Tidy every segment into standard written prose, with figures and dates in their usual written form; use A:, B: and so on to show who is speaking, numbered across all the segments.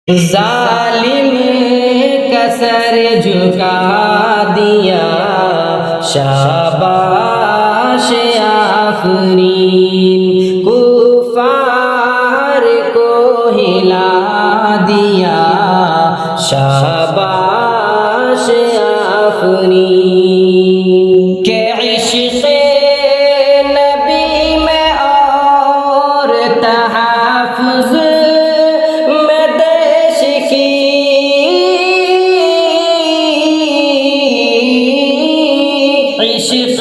A: ظالم کا سر جھکا دیا، شاباش آفرین، کفار کو ہلا دیا، شاباش آفرین۔ کہ عشق نبی میں اور تحفظ میں دیش کی، عشق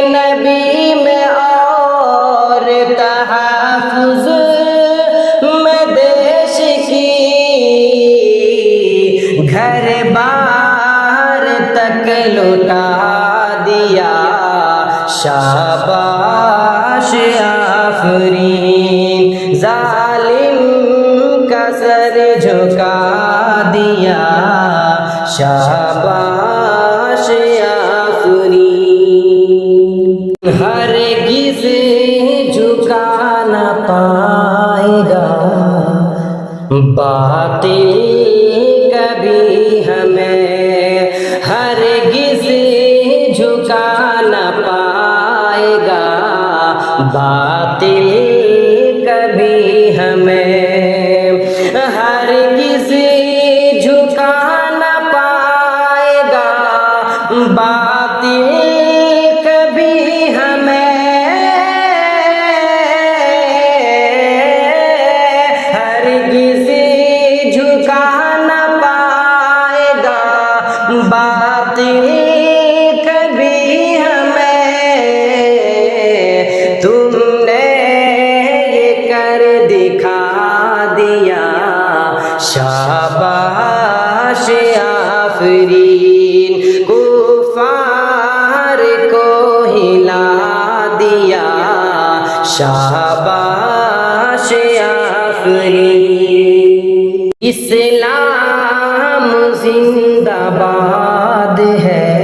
A: نبی میں اور تحفظ میں دیش کی، گھر بار تک لوٹا دیا، شاباش آفرین، ظالم کا سر جھکا دیا، شاباش آفرین۔ ہرگز جھکا نہ پائے گا باطل کبھی ہمیں، ہرگز جھکا نہ پائے گا باطل کبھی ہمیں، ہرگز جھکا نہ پائے گا باطل کبھی ہمیں، ہرگز جھکا نہ پائے گا باطل کبھی ہمیں، تم نے یہ کر دکھا دیا، شاباش آفرین، کفار کو ہلا دیا، شاباش آفرین۔ اسلام زندہ باد ہے،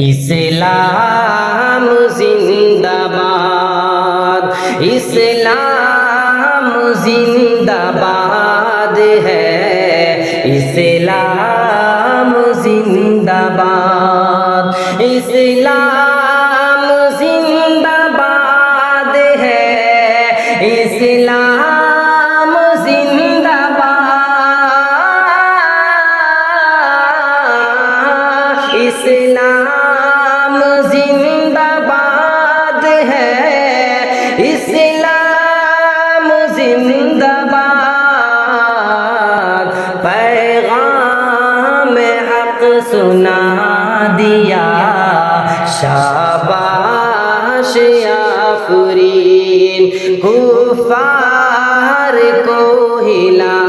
A: اسلام زندہ باد، اسلام زندہ باد ہے، اسلام زندہ باد، اسلام زندہ باد ہے، اسلام زندہ باد، اسلام زندہ باد ہے، اسلام زندہ باد، پیغام حق سنا دیا، شاباش آفرین، کفار کو ہلا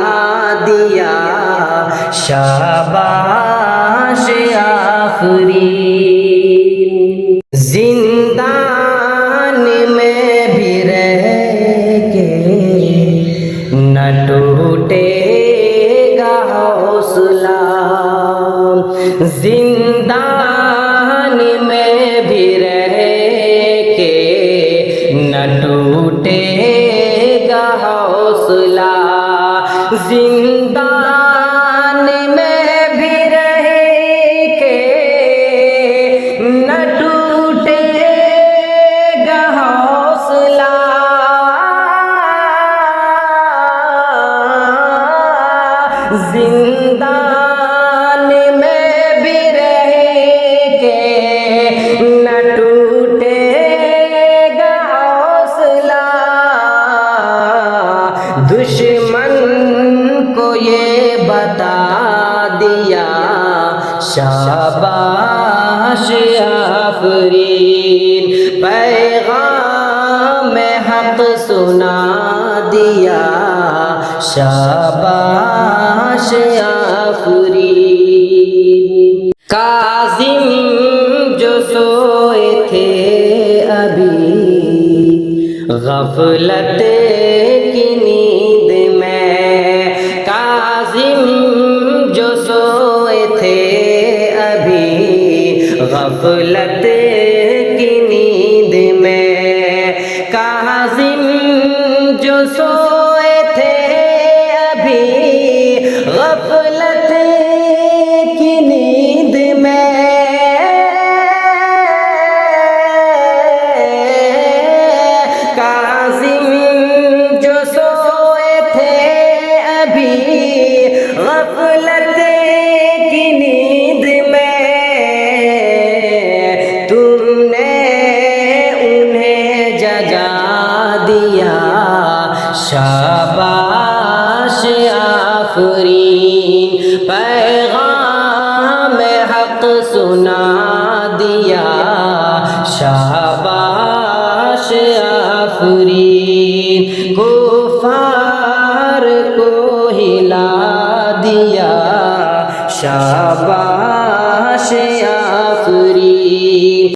A: دیا، شاباش آفرین۔ زندان میں بھی رہ کے نہ ٹوٹے گا حوصلہ، زندان میں بھی رہ کے نہ ٹوٹے گا حوصلہ، زندان میں بھی رہ کے نہ ٹوٹے گا حوصلہ، زندان میں بھی رہ کے نہ ٹوٹے گا حوصلہ، دشمن کو یہ بتا دیا، شاباش آفرین، پیغام حق سنا دیا، شاباش آفرین۔ کاظم جو سوئے تھے ابھی غفلت کی نیند میں، کاظم جو سوئے تھے ابھی غفلت کی نیند میں، کاظم جو سوئے تھے ابھی دیا شاباش آفرین پیغام حق سنا دیا شاباش آفرین